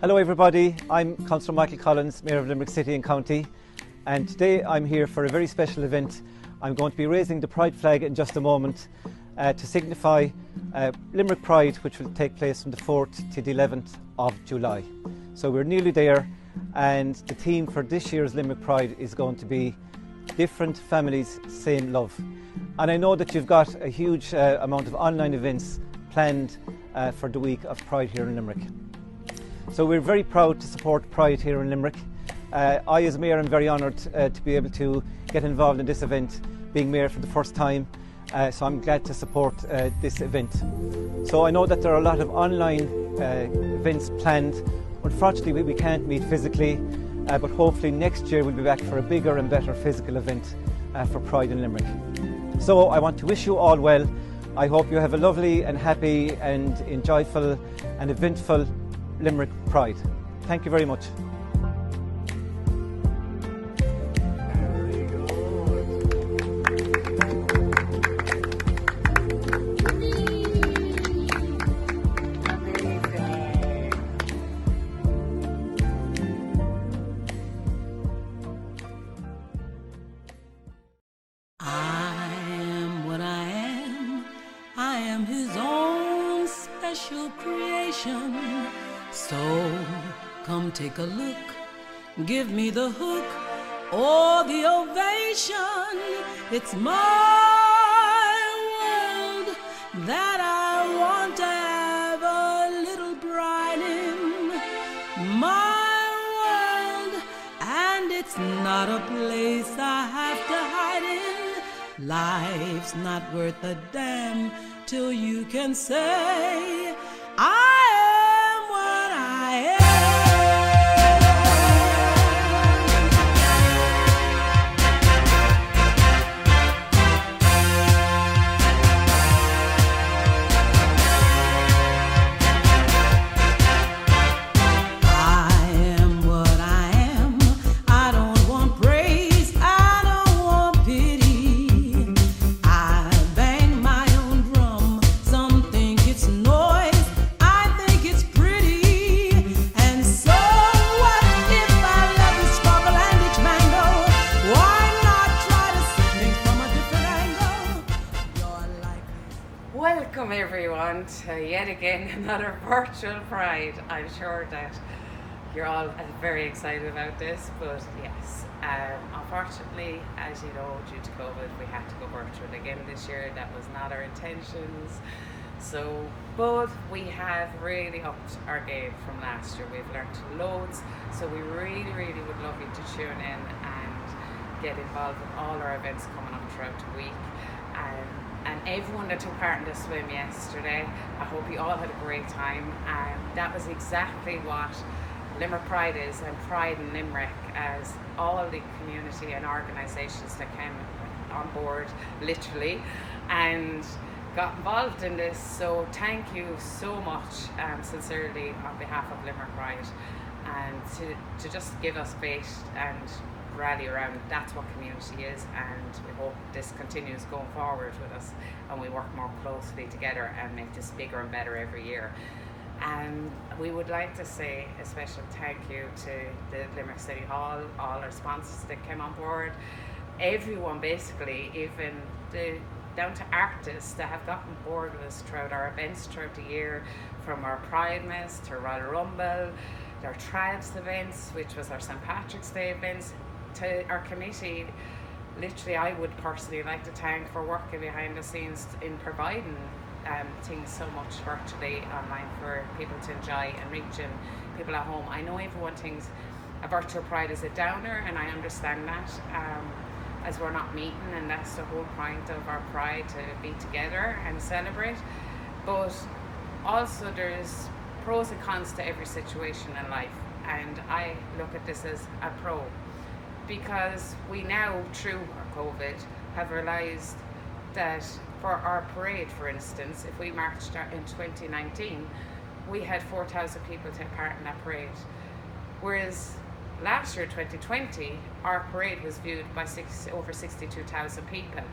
Hello everybody, I'm Councillor Michael Collins, Mayor of Limerick City and County, and today I'm here for a very special event. I'm going to be raising the Pride flag in just a moment to signify Limerick Pride, which will take place from the 4th to the 11th of July. So we're nearly there, and the theme for this year's Limerick Pride is going to be Different Families, Same Love. And I know that you've got a huge amount of online events planned for the week of Pride here in Limerick. So we're very proud to support Pride here in Limerick. I as Mayor am very honoured to be able to get involved in this event, being Mayor for the first time, so I'm glad to support this event. So I know that there are a lot of online events planned. Unfortunately we can't meet physically, but hopefully next year we'll be back for a bigger and better physical event for Pride in Limerick. So I want to wish you all well. I hope you have a lovely and happy and enjoyable and eventful Limerick Pride. Thank you very much. I am his own special creation. So come take a look, give me the hook or the ovation. It's my world that I want to have a little bride in. My world, and it's not a place I have to hide in. Life's not worth a damn till you can say I am what I am. I am what I am. I don't want praise, I don't want pity. I bang my own drum. Some think it's noise, I think it's pretty. And so what if I love the struggle and each mango? Why not try to see things from a different angle? You're like Welcome everyone to yet again another virtual Pride. I'm sure that you're all very excited about this, but yes, unfortunately, as you know, due to COVID, we had to go virtual again this year. That was not our intentions. So, but we have really upped our game from last year. We've learned loads, so we really would love you to tune in and get involved in all our events coming up throughout the week. And everyone that took part in the swim yesterday, I hope you all had a great time. That was exactly what Limerick Pride is, and Pride in Limerick, as all the community and organisations that came on board literally and got involved in this. So thank you so much, sincerely, on behalf of Limerick Pride, and to just give us faith and rally around. That's what community is, and we hope this continues going forward with us and we work more closely together and make this bigger and better every year. And we would like to say a special thank you to the Limerick City Hall, all our sponsors that came on board, everyone basically, even down to artists that have gotten board with us throughout our events throughout the year, from our Pride Mess to Royal Rumble, our Tribes events, which was our St. Patrick's Day events, to our committee. Literally, I would personally like to thank for working behind the scenes in providing things so much virtually online for people to enjoy and reaching people at home. I know everyone thinks a virtual Pride is a downer, and I understand that, as we're not meeting, and that's the whole point of our Pride, to be together and celebrate. But also there's pros and cons to every situation in life, and I look at this as a pro, because we now, through our COVID, have realised that for our parade, for instance, if we marched in 2019, we had 4,000 people take part in that parade. Whereas last year, 2020, our parade was viewed by over 62,000 people.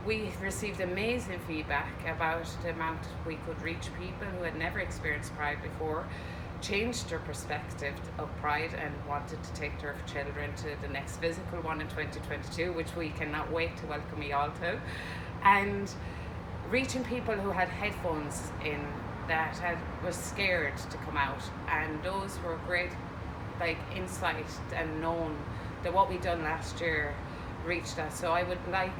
We received amazing feedback about the amount we could reach people who had never experienced Pride before, changed their perspective of Pride and wanted to take their children to the next physical one in 2022, which we cannot wait to welcome you all to. And reaching people who had headphones in that was scared to come out, and those were great insight and known that what we done last year reached us. So I would like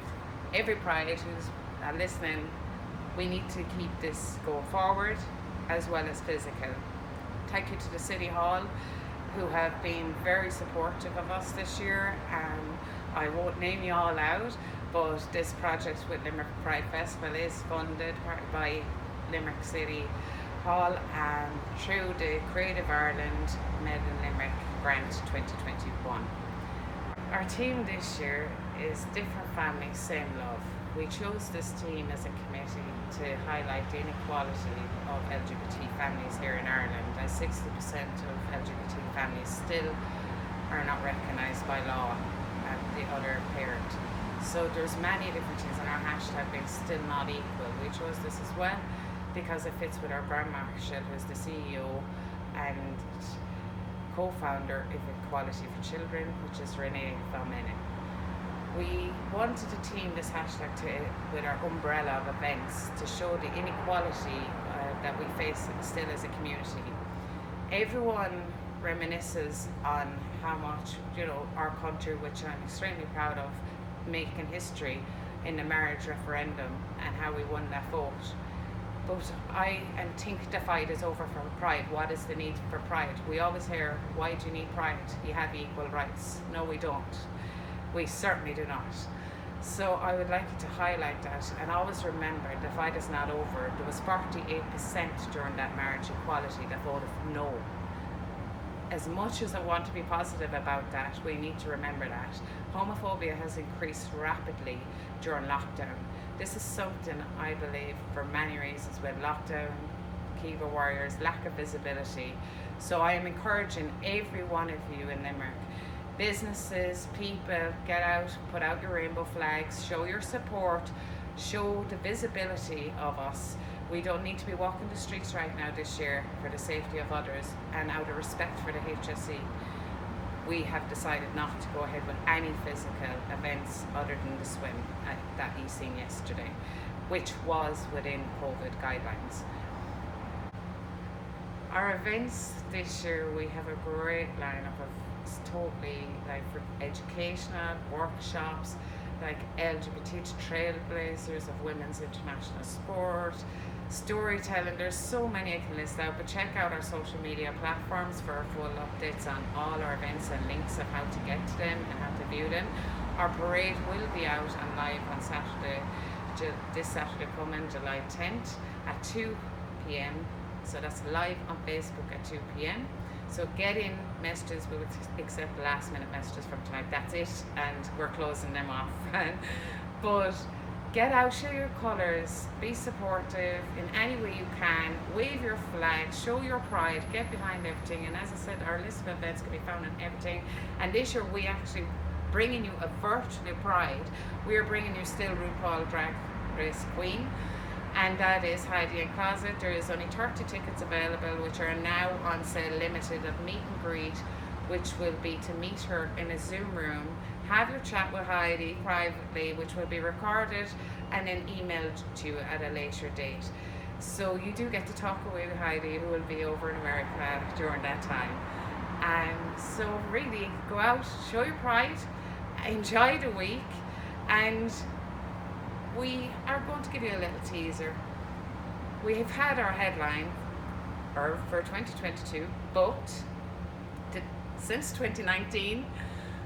every Pride who's listening, we need to keep this going forward as well as physical. Thank you to the City Hall who have been very supportive of us this year. I won't name you all out, but this project with Limerick Pride Festival is funded by Limerick City Hall and through the Creative Ireland Made in Limerick Grant 2021. Our theme this year is Different Families, Same Love. We chose this theme as a committee to highlight the inequality of LGBT families here in Ireland, as 60% of LGBT families still are not recognised by law as the other parent. So there's many different things, and our hashtag being still not equal. We chose this as well because it fits with our brand Marshall, who's the CEO and co-founder of Equality for Children, which is Renee Valmenen. We wanted to team this hashtag with our umbrella of events to show the inequality that we face still as a community. Everyone reminisces on how much, our country, which I'm extremely proud of, making history in the marriage referendum and how we won that vote. But I think the fight is over for Pride. What is the need for Pride? We always hear, why do you need Pride? You have equal rights. No, we don't. We certainly do not. So I would like you to highlight that and always remember the fight is not over. There was 48% during that marriage equality that voted no. As much as I want to be positive about that, we need to remember that. Homophobia has increased rapidly during lockdown. This is something I believe for many reasons with lockdown, keyboard warriors, lack of visibility. So I am encouraging every one of you in Limerick, businesses, people, get out, put out your rainbow flags, show your support, show the visibility of us. We don't need to be walking the streets right now this year for the safety of others, and out of respect for the HSE, we have decided not to go ahead with any physical events other than the swim that you seen yesterday, which was within COVID guidelines. Our events this year, we have a great lineup of totally for educational workshops, LGBT trailblazers of women's international sport, storytelling. There's so many I can list out, but check out our social media platforms for full updates on all our events and links of how to get to them and how to view them. Our parade will be out and live on Saturday, this Saturday coming, July 10th at 2 p.m. So that's live on Facebook at 2 p.m. So get in messages, we will accept last minute messages from tonight, that's it, and we're closing them off. But get out, show your colours, be supportive in any way you can, wave your flag, show your pride, get behind everything. And as I said, our list of events can be found on everything. And this year we actually bringing you a virtual Pride. We are bringing you still RuPaul Drag Race Queen, and that is Heidi and Closet. There is only 30 tickets available, which are now on sale, limited, of meet and greet, which will be to meet her in a Zoom room, have your chat with Heidi privately, which will be recorded and then emailed to you at a later date. So you do get to talk away with Heidi, who will be over in America during that time. And so really, go out, show your pride, enjoy the week, and we are going to give you a little teaser. We have had our headline for 2022 booked since 2019.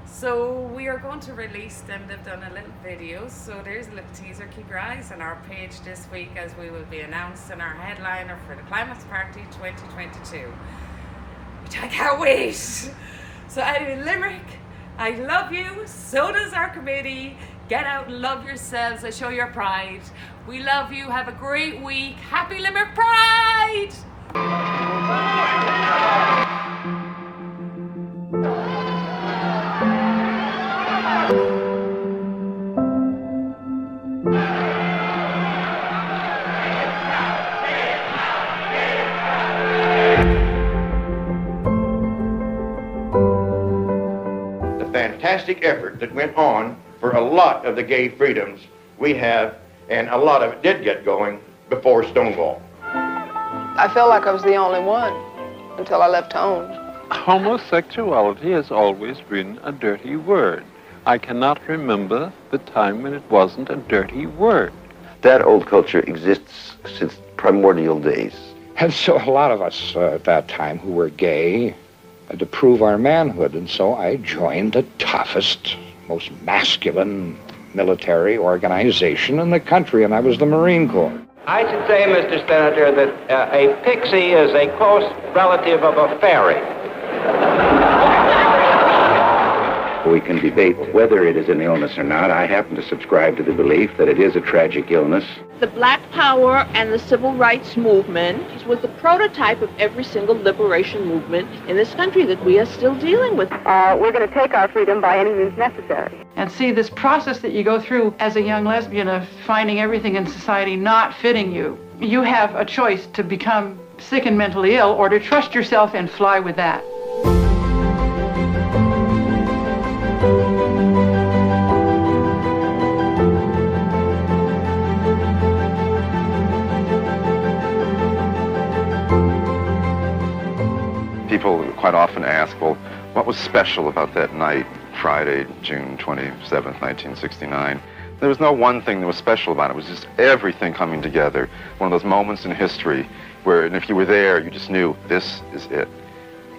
So we are going to release them. They've done a little video. So there's a little teaser. Keep your eyes on our page this week as we will be announcing our headliner for the Climax Party 2022. Which I can't wait. So anyway, Limerick, I love you. So does our committee. Get out and love yourselves and show your pride. We love you. Have a great week. Happy Limerick Pride! fantastic effort that went on for a lot of the gay freedoms we have, and a lot of it did get going before Stonewall. I felt like I was the only one until I left home. Homosexuality has always been a dirty word. I cannot remember the time when it wasn't a dirty word. That old culture exists since primordial days. And so a lot of us at that time who were gay had to prove our manhood, and so I joined the toughest, most masculine military organization in the country, and I was the Marine Corps. I should say, Mr. Senator, that a pixie is a close relative of a fairy. We can debate whether it is an illness or not. I happen to subscribe to the belief that it is a tragic illness. The Black Power and the Civil Rights Movement was the prototype of every single liberation movement in this country that we are still dealing with. We're going to take our freedom by any means necessary. And see, this process that you go through as a young lesbian of finding everything in society not fitting you, you have a choice to become sick and mentally ill or to trust yourself and fly with that. People quite often ask, well, what was special about that night, Friday, June 27th, 1969? There was no one thing that was special about it. It was just everything coming together. One of those moments in history where, and if you were there, you just knew this is it.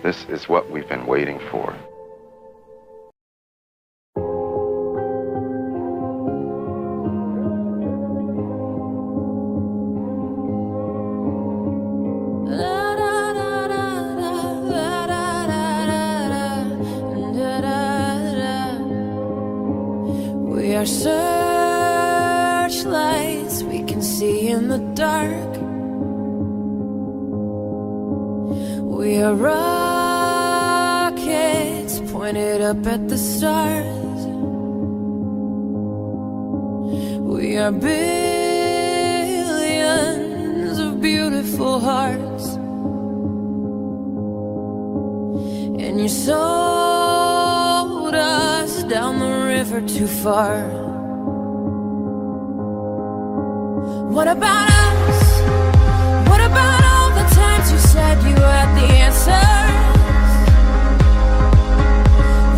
This is what we've been waiting for. We are searchlights we can see in the dark. We are rockets pointed up at the stars. We are billions of beautiful hearts. And you sold us down the river too far. What about us? What about all the times you said you had the answers?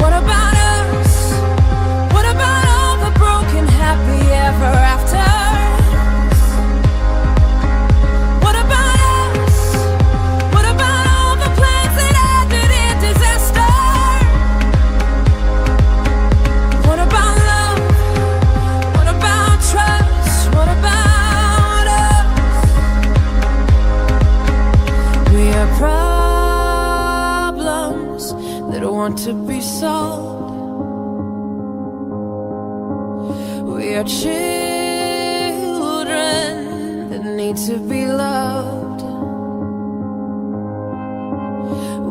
What about us? What about all the broken happy ever afters? What about us? What about all the plans that ended in disaster? What about love? What about trust? What about us? We are problems that want to be solved. We are children that need to be loved.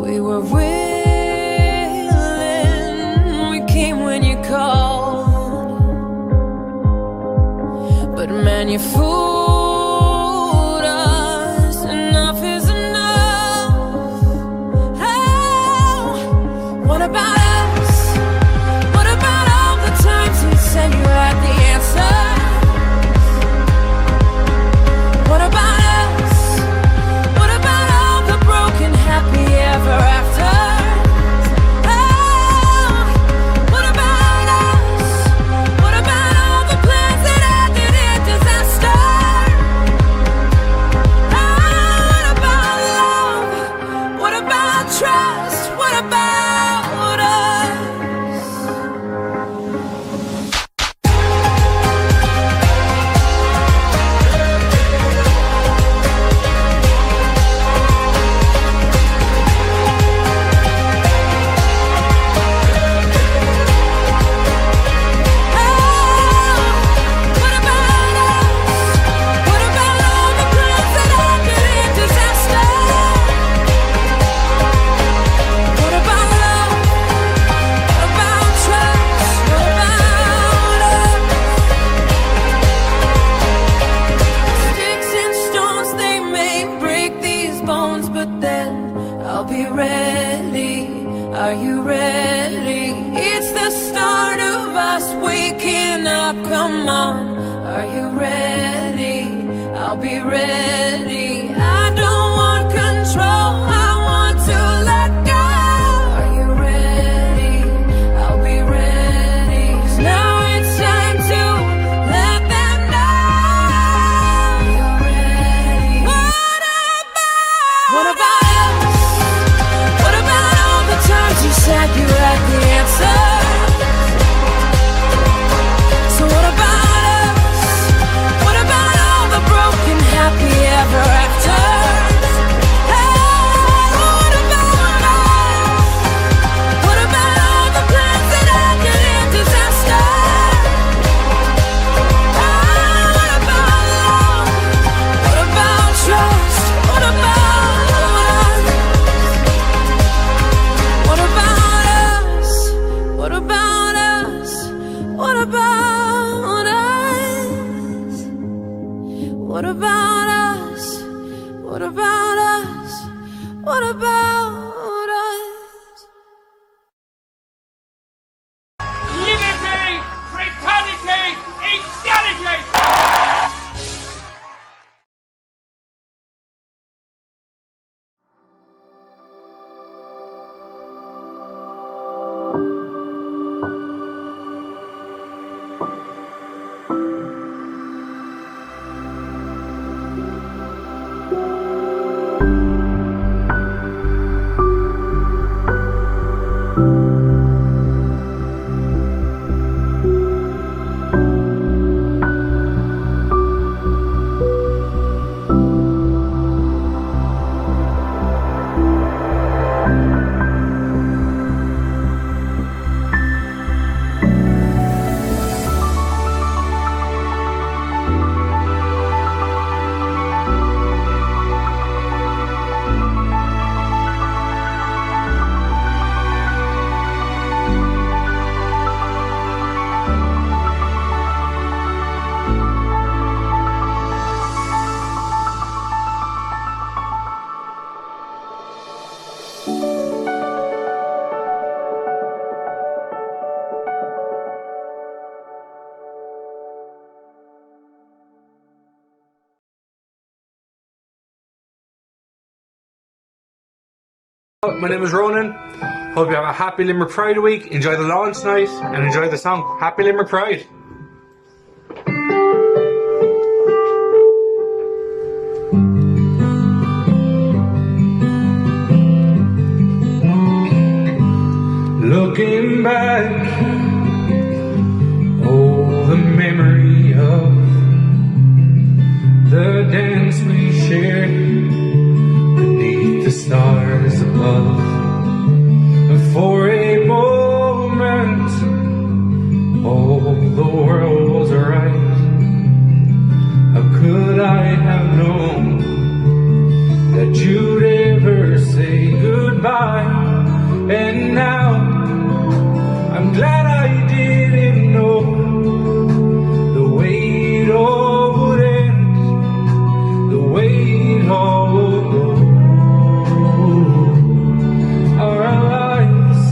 We were willing, we came when you called. But man, you fooled us. Enough is enough. Oh, what about us? What about all the times you said you had the answer? What about us? What about all the broken happy ever after? Oh, what about us? What about all the plans that ended in disaster? come on, are you ready? I'll be ready. I don't want control, I want to let go. Are you ready? I'll be ready. 'Cause now it's time to let them know you're ready. What about us? What about all the times you said you had the answer? So what about us? What about all the broken happy ever after? What about us? What about all the plans that ended in disaster? What about love? What about trust? What about us? What about us? What about us? What about us? What about us? What about us? What about us? Liberty, fraternity, equality! My name is Ronan. Hope you have a happy Limerick Pride week. Enjoy the lawn tonight and enjoy the song. Happy Limerick Pride. Looking back, oh, the memory of the dance we shared beneath the stars above. And for a moment, oh, the world was right. How could I have known that you'd ever say goodbye? And now I'm glad I didn't know the way it all would end, the way it all would go. Our lives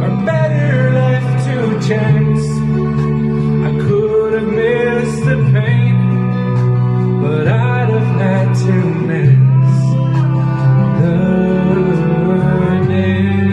are better left to chance. I could have missed the pain, but I'd have had to miss the dance.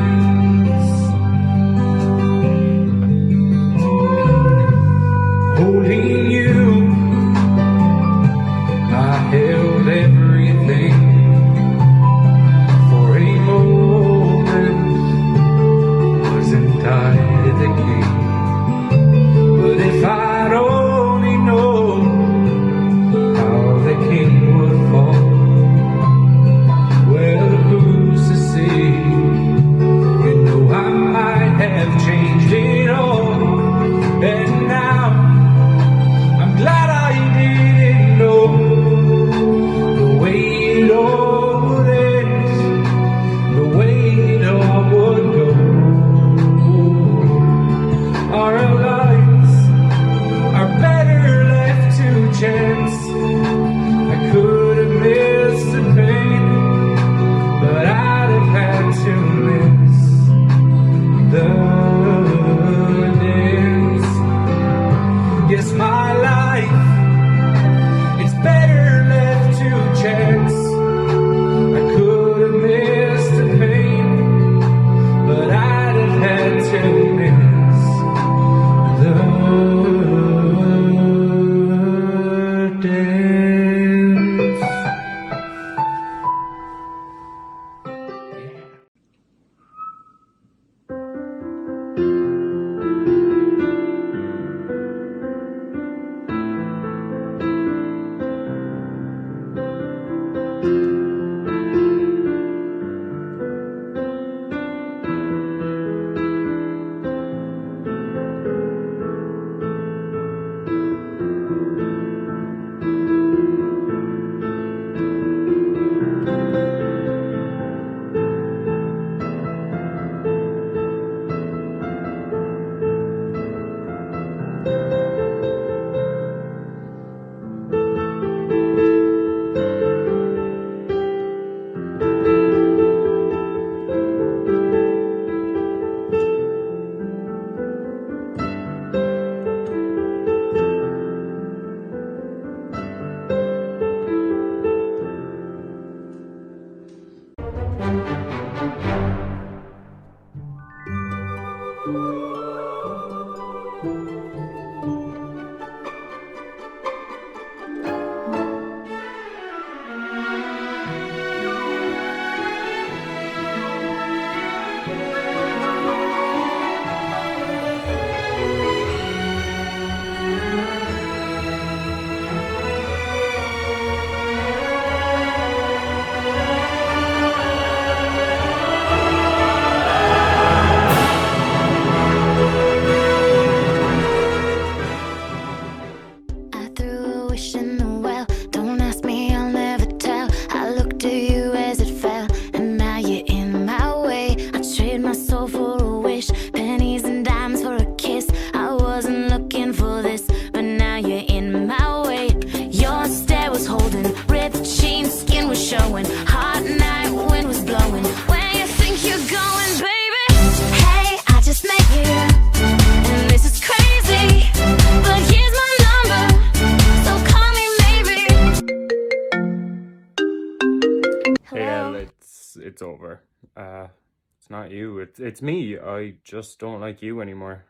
it's over. It's not you, it's me. I just don't like you anymore.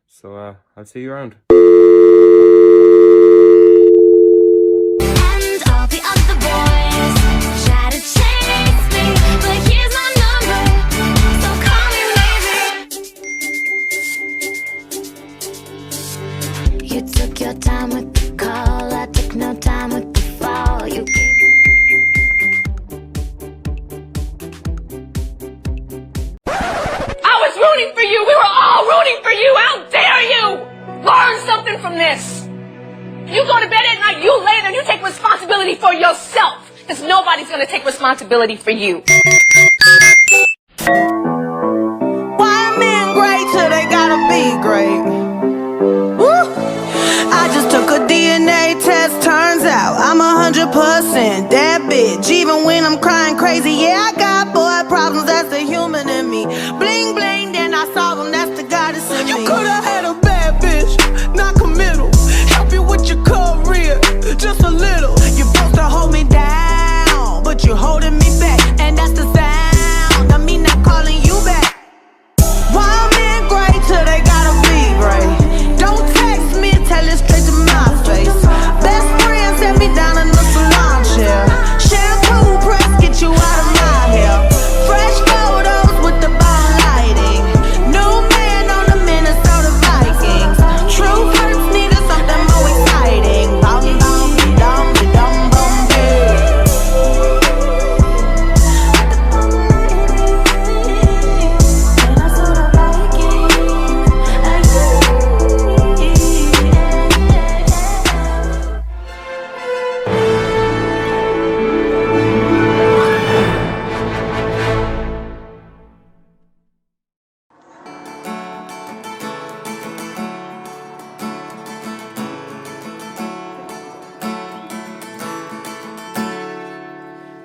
So I'll see you around. And all the other boys try to chase me, but here's my number, so call me maybe. You took your time with the call, I took no time with the fall. You gave I was rooting for you. We were all rooting for you. How dare you? Learn something from this. You go to bed at night, you lay there, you take responsibility for yourself. Because nobody's going to take responsibility for you. Why men great till they gotta be great? Woo! I just took a DNA test, turns out I'm 100% that bitch. Even when I'm crying crazy, yeah, I got boy problems, that's the human in me. Bling bling, then I solve them, that's the goddess in me. You could've had a bad bitch, not committal. Help you with your career, just a little. You're supposed to hold me down, but you're holding me back. And that's the sound of me not calling you back. Why men great till they gotta be great? Don't text me, tell it straight to my face. Best friend set me down in the salon chair. Shampoo press, get you out of my hair. Fresh photos with the bomb lighting. New man on the Minnesota Vikings. True hurts needed something more exciting. Bum bum dum dum bum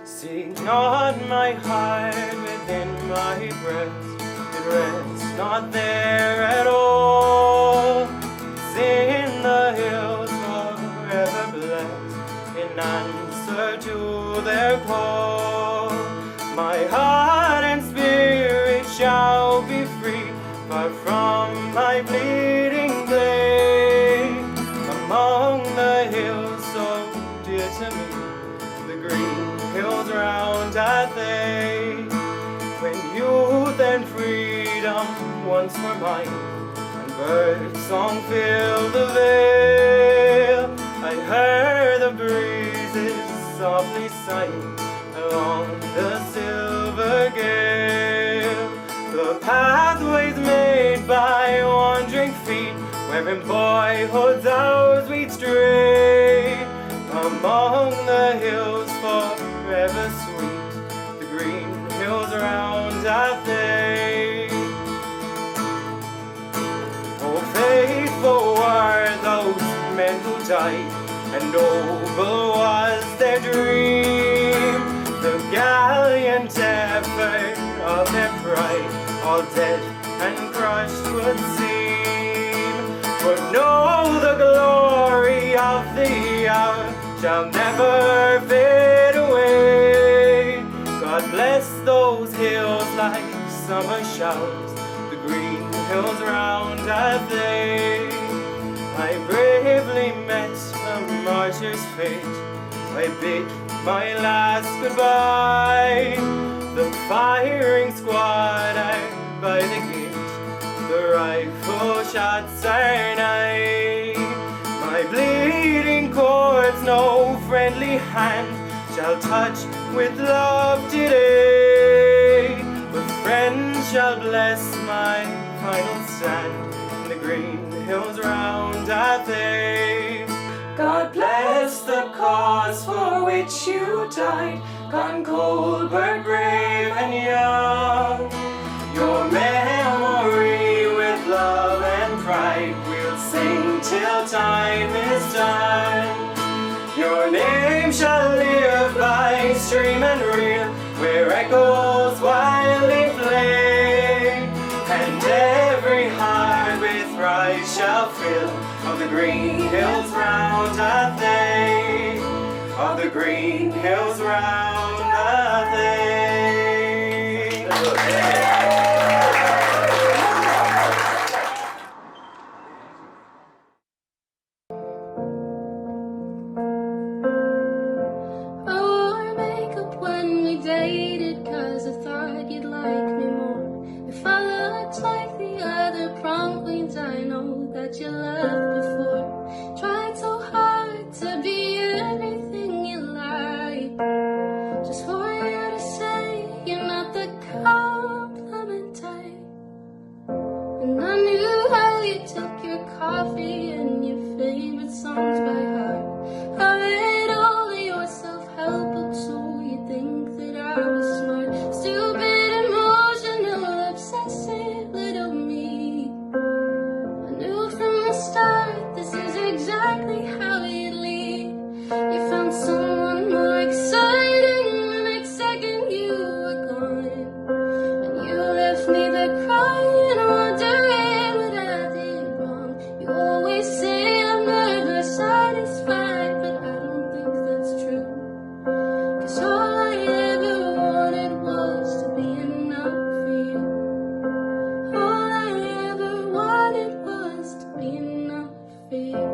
See not my heart within my breast, it rests not there at all. It's in the hills forever blessed, in answer to their call. My heart and spirit shall be free, far from my bleeding blade. Among the hills so dear to me, the green hills round are they. When youth and freedom once were mine, and bird song filled the vale, I heard the breezes softly sighing along the silver gale. The pathways made by wandering feet, where in boyhood's hours we'd stray. Among the hills forever sweet, the green hills round are they. Oh, faithful were those men who died, and noble was their dream. The gallant effort of their pride, all dead and crushed would seem. But no, the glory of the hour shall never fade away. God bless those hills like summer showers, the green hills round are they. I bravely met a martyr's fate, I bid my last goodbye. The firing squad are by the gate, the rifle shots are nigh. My bleeding cords no friendly hand shall touch with love today, but friends shall bless my final stand, in the green hills round are they. God bless the cause for which you died, gone cold but brave and young. Your memory with love and pride we'll sing till time is done. Your name shall live by stream and reel, where echoes wildly play, and every heart with pride shall fill of the green hills round are they, of the green hills round are they. that you loved before. Tried so hard to be everything you like, just for you to say you're not the compliment type. And I knew how you took your coffee and your favorite songs by heart. I read all of your self-help books so you think that I was smart. Stupid, emotional, obsessive little me. I knew from the start this is exactly how you'd lead. You found someone more exciting the next second you were gone. And you left me there crying, wondering what I did wrong. You always say I'm never satisfied, but I don't think that's true. 'Cause all I ever wanted was to be enough for you. All I ever wanted was to be enough for you.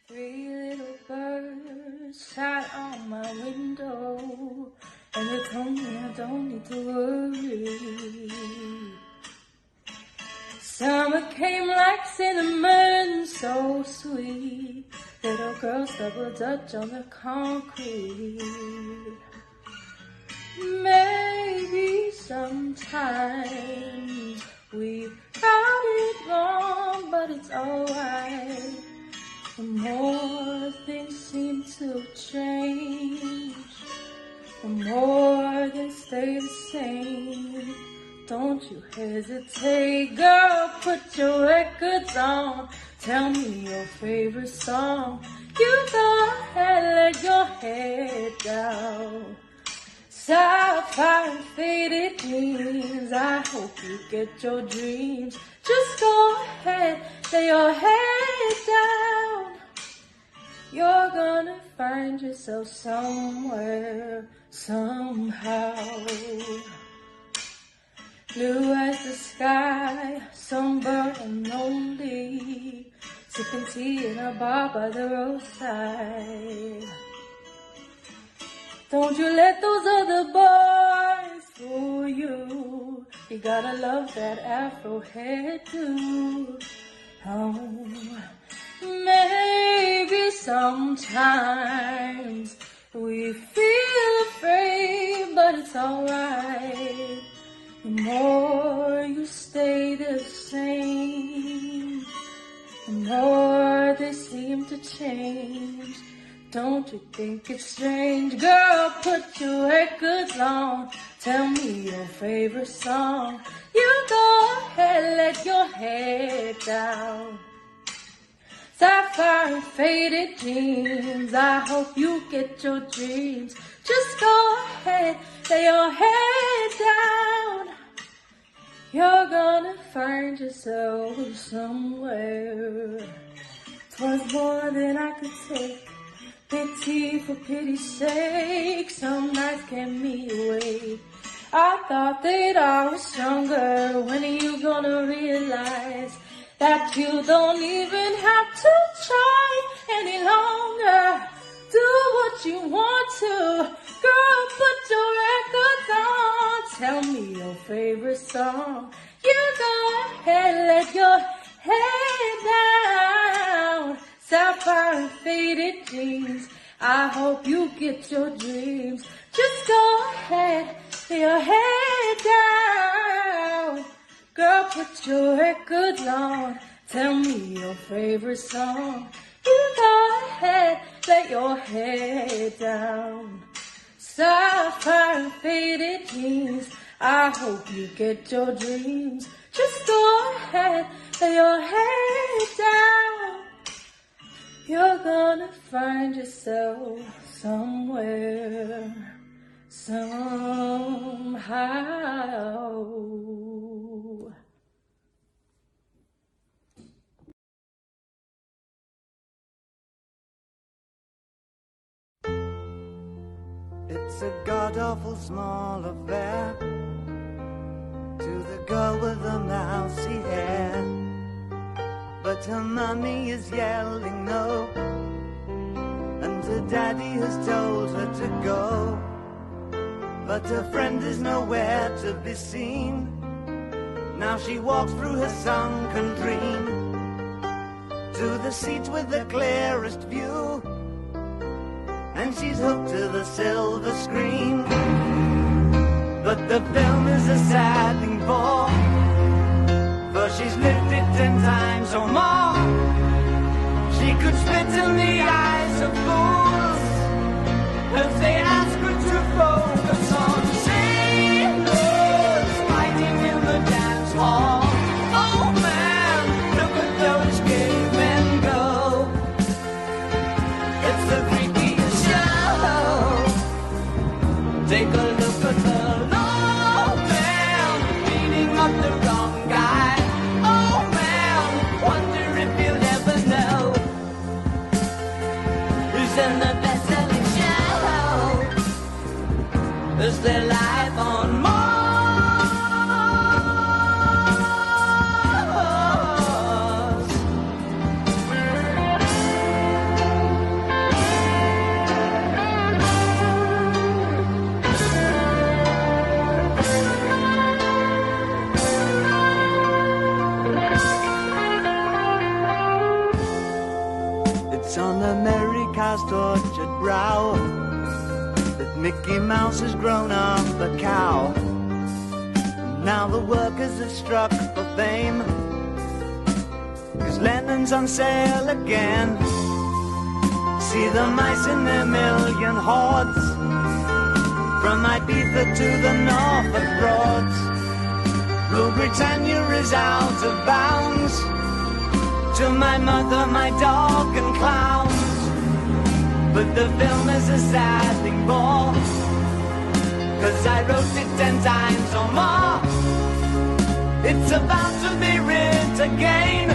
Three little birds sat on my window, and they told me I don't need to worry. Summer came like cinnamon, so sweet. Little girls double dutch on the concrete. Maybe sometimes we got it wrong, but it's alright. The more things seem to change, the more they stay the same. Don't you hesitate, girl, put your records on. Tell me your favorite song. You go ahead, let your head down. Sapphire and faded jeans, I hope you get your dreams. Just go ahead, lay your head down. You're gonna find yourself somewhere, somehow. Blue as the sky, sunburned and lonely, sipping tea in a bar by the roadside. Don't you let those other boys fool you. You gotta love that Afro hairdo. Oh, maybe sometimes we feel afraid, but it's alright. The more you stay the same, the more they seem to change. Don't you think it's strange? Girl, put your records on. Tell me your favorite song. You go ahead, let your head down. Sapphire and faded jeans, I hope you get your dreams. Just go ahead, lay your head down. You're gonna find yourself somewhere. 'Twas more than I could take. Pity for pity's sake, some nights kept me awake. I thought that I was stronger. When are you gonna realize that you don't even have to try any longer? Do what you want to. Girl, put your records on. Tell me your favorite song. You go ahead, let your head down. Sapphire and faded jeans, I hope you get your dreams. Just go ahead, lay your head down. Girl, put your records on. Tell me your favorite song. You go ahead, let your head down. Sapphire and faded jeans, I hope you get your dreams. Just go ahead, lay your head down. You're gonna find yourself somewhere, somehow. It's a god-awful small affair to the girl with the mousy hair, but her mummy is yelling no, and her daddy has told her to go, but her friend is nowhere to be seen. Now she walks through her sunken dream to the seats with the clearest view, and she's hooked to the silver screen. But the film is a sad thing for she's lived it 10 times or more. She could spit in the eyes of fools if they ask her to focus on sailors fighting in the dance hall. Oh man, look at those cavemen go. It's the freakiest show. Take a look at the low man beating up the wrong guy. Oh man, wonder if you'll ever know who's in the best-selling show. Is their life on Mars? It's on America's tortured brow that Mickey Mouse has grown up a cow. Now the workers have struck for fame, 'cause Lennon's on sale again. See the mice in their million hordes, from Ibiza to the Norfolk Broads. Rule Britannia is out of bounds, to my mother, my dog and clowns. But the film is a sad thing more, 'cause I wrote it 10 times or more. It's about to be writ again,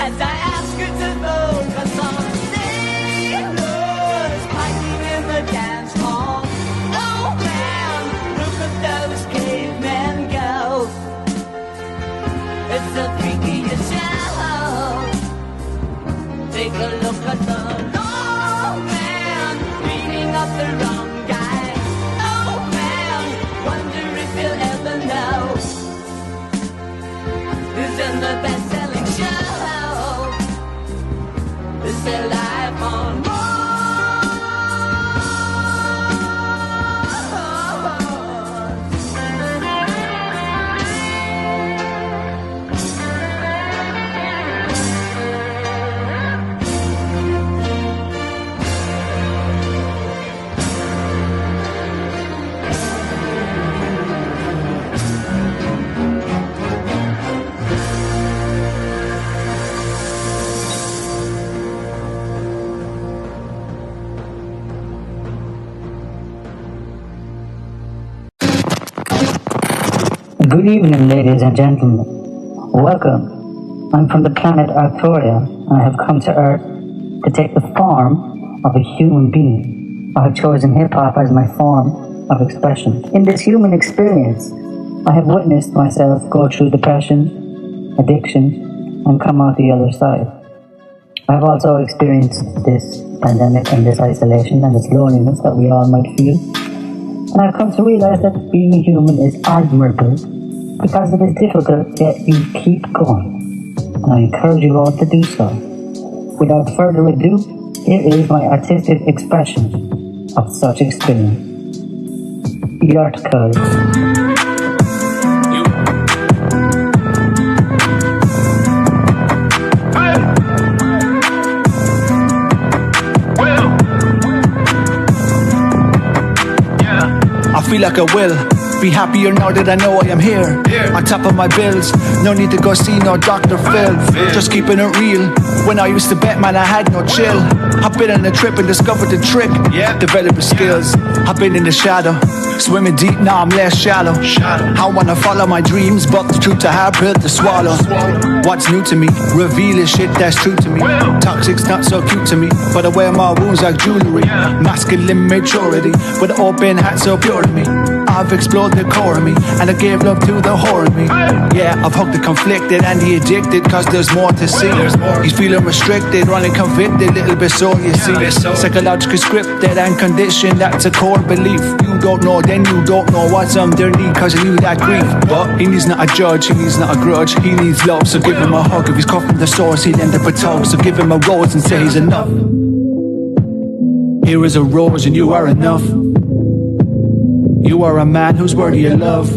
as I ask you to focus on sailors fighting in the dance hall. Oh man, look at those cavemen go. It's the freakiest show. Take a look at the low man beating up the wrong guy. Oh man, wonder if you'll ever know who's in the best-selling show. Is their life on Mars? Good evening, ladies and gentlemen. Welcome. I'm from the planet Arcturia, and I have come to Earth to take the form of a human being. I have chosen hip-hop as my form of expression. In this human experience, I have witnessed myself go through depression, addiction, and come out the other side. I have also experienced this pandemic and this isolation and this loneliness that we all might feel. And I've come to realize that being a human is admirable, because it is difficult, yet you keep going. And I encourage you all to do so. Without further ado, here is my artistic expression of such experience. The article. I feel like I will be happier now that I know I am here. On top of my bills, no need to go see no Dr. Phil. Just keeping it real. When I used to bet, man, I had no chill. I've been on a trip and discovered the trick. Developing skills. I've been in the shadow, swimming deep, now I'm less shallow. I wanna follow my dreams, but the truth I have built to swallow. What's new to me, revealing shit that's true to me. Toxic's not so cute to me, but I wear my wounds like jewelry. Masculine maturity, with an open heart so pure to me. I've explored the core of me, and I gave love to the whore in me. Yeah, I've hugged the conflicted and the addicted, cause there's more to see. He's feeling restricted, running convicted, little bit sore, you see. Psychologically scripted and conditioned, that's a core belief. You don't know, then you don't know what's underneath, cause you knew that grief. But he needs not a judge, he needs not a grudge, he needs love, so give him a hug. If he's coughing the sores, he'll end up a tug, so give him a rose and say he's enough. Here is a rose and you are enough. You are a man who's worthy of love.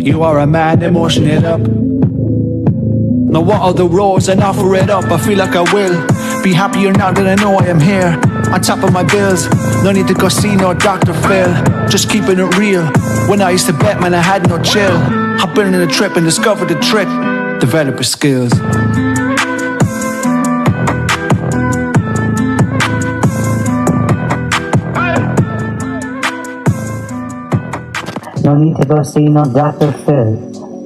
You are a man, emotion it up. Now what are the roads and offer it up? I feel like I will be happier now that I know I am here, on top of my bills. No need to go see no Dr. Phil, just keeping it real. When I used to bet, man, I had no chill. I've been on a trip and discovered the trick, develop your skills. No need to go see no Dr. Phil.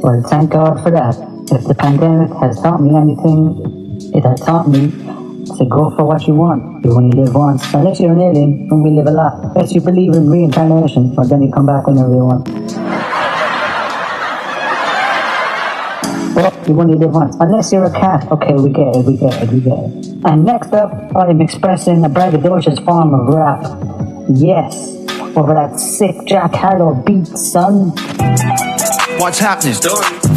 Well, thank God for that. If the pandemic has taught me anything, it has taught me to go for what you want. You only live once. Unless you're an alien, and we live a lot. Unless you believe in reincarnation, well, then you come back whenever you want. Well, you only live once. Unless you're a cat. Okay, we get it. And next up, I am expressing a braggadocious form of rap. Yes, over that sick Jack Harlow beat, son. What's happening?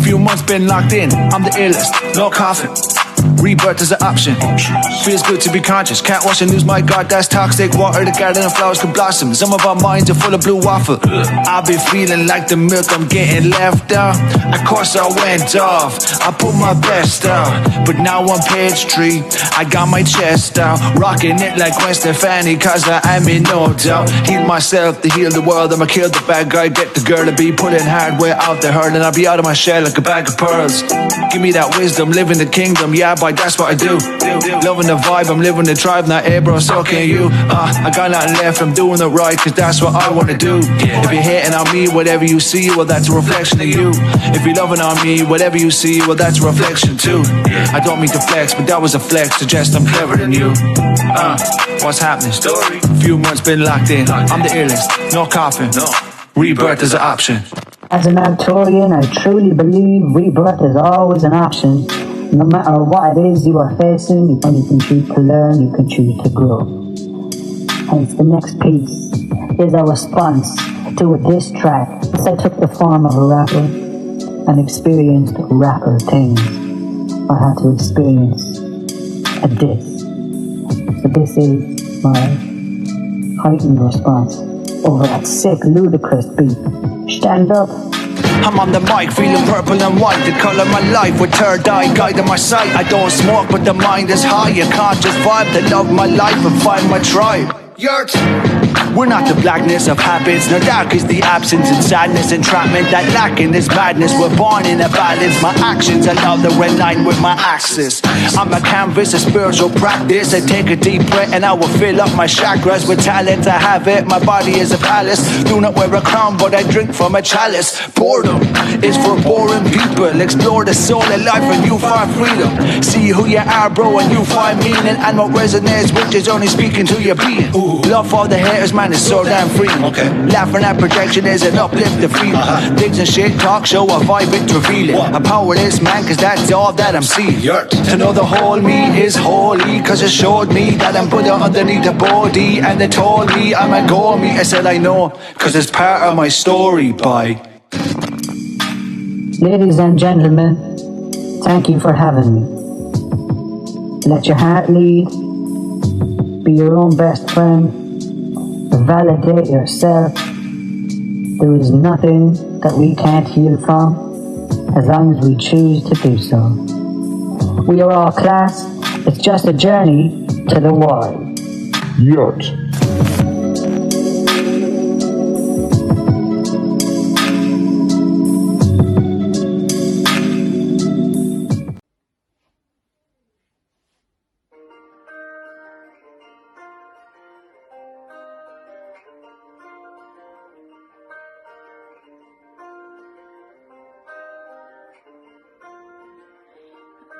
Few months been locked in, I'm the illest, no coffin. Rebirth is an option. Feels good to be conscious. Can't wash and lose, my God, that's toxic water. The garden and flowers could blossom. Some of our minds are full of blue waffle. I've been feeling like the milk I'm getting left out. Of course I went off, I put my best out. But now on page 3, I got my chest out. Rocking it like Gwen Stefani, cause I am in no doubt. Heal myself to heal the world. I'ma kill the bad guy, get the girl to be pulling hard way out the herd. And I'll be out of my shell like a bag of pearls. Give me that wisdom, live in the kingdom, yeah boy, that's what I do. Loving the vibe, I'm living the tribe, now hey bro, so can you. I got nothing left, I'm doing it right, cause that's what I wanna do. If you're hating on me, whatever you see, well that's a reflection of you. If you're loving on me, whatever you see, well that's a reflection too. I don't mean to flex, but that was a flex, suggest I'm clever than you. What's happening? Few months been locked in, I'm the illest, no coffin, rebirth is an option. As an Arcturian, I truly believe rebirth is always an option. No matter what it is you are facing, you can choose to learn, you can choose to grow. Hence, the next piece is a response to a diss track. I took the form of a rapper and experienced rapper things. I had to experience a diss. So this is my heightened response over that sick, ludicrous beat. Stand up. I'm on the mic, feeling purple and white, the colour of my life with third eye guiding my sight. I don't smoke, but the mind is high. I can't just vibe to love my life and find my tribe. We're not the blackness of habits, no dark is the absence and sadness, entrapment that lacking is madness. We're born in a balance, my actions allow the red line with my axis. I'm a canvas, a spiritual practice. I take a deep breath and I will fill up my chakras with talent. I have it, my body is a palace. Do not wear a crown, but I drink from a chalice. Boredom is for boring people. Explore the soul of life and you find freedom. See who you are, bro, and you find meaning. And what resonates, which is only speaking to your being. Love all the haters, man, is so damn free. Laughing at projection is an uplift of feeling. Digs and shit, talk show, a vibe it revealing. A powerless man, cause that's all that I'm seeing. To know the whole me is holy, cause it showed me that I'm Buddha underneath the body. And they told me I'm a go me, I said I know, cause it's part of my story, boy. Ladies and gentlemen, thank you for having me. Let your heart lead. Be your own best friend. Validate yourself. There is nothing that we can't heal from as long as we choose to do so. We are all class. It's just a journey to the world. Yacht.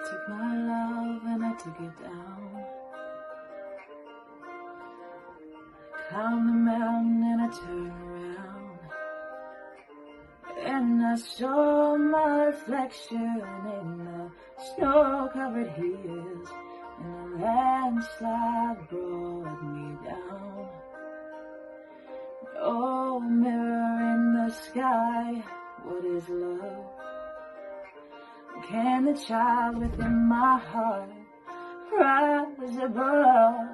Took my love and I took it down. Climbed the mountain and I turned around. I saw my reflection in the snow-covered hills, and a landslide brought me down. Oh, mirror in the sky, what is love? Can the child within my heart rise above?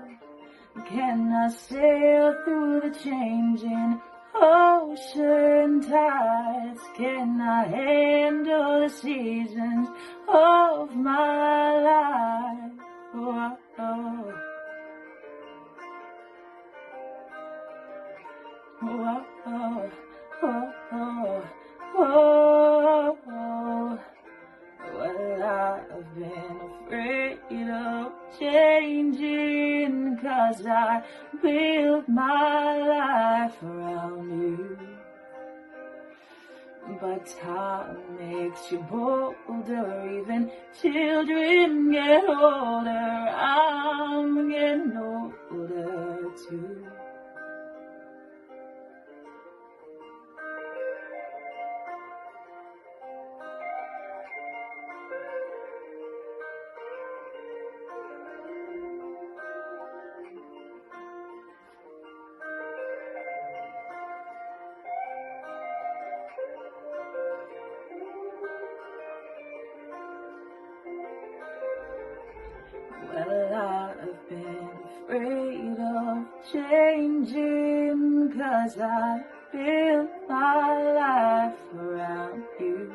Can I sail through the changing ocean tides? Can I handle the seasons of my life? Oh, oh. Oh, oh, oh, oh, oh, oh. Well, I've been afraid of changing, 'cause I built my life around you. But time makes you bolder, even children get older. I'm getting older too. Well, I've been afraid of changing, 'cause I built my life around you.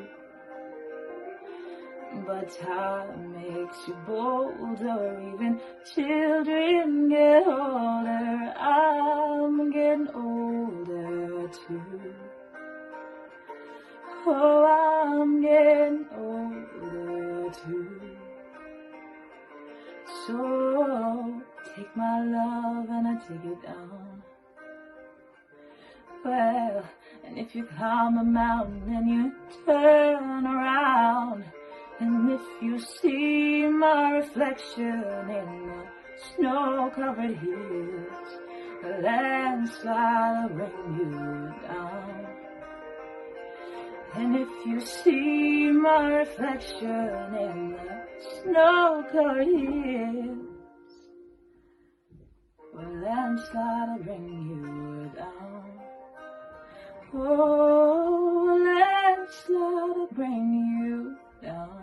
But time makes you bolder, even children get older. I'm getting older too. Oh, I'm getting older too. So take my love and I take it down. Well, and if you climb a mountain and you turn around, and if you see my reflection in the snow-covered hills, a landslide will bring you down. And if you see my reflection in the snow-covered hills, well, landslide will bring you down. Oh, landslide will bring you down.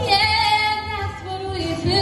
Yeah, that's what we feel.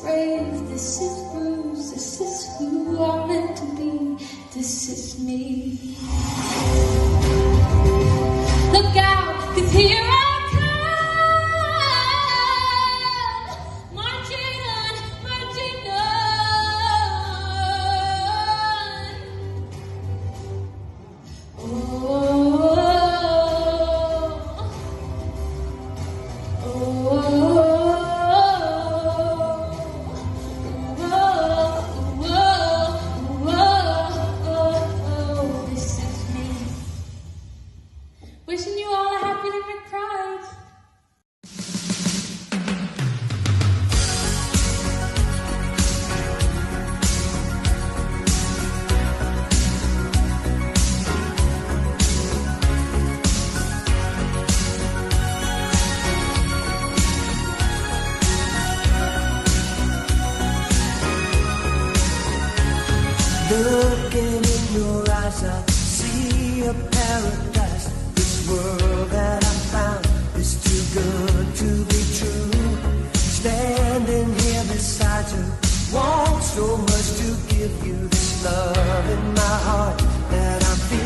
brave, this is Bruce, this is who I'm meant to be, this is me. Look out, 'cause here I come, marching on, marching on. Oh, this is me. Wishing you all a happy Limerick Pride. Looking in your eyes, I see a paradise. This world that I found is too good to be true. Standing here beside you, want so much to give you this love in my heart that I'm feeling.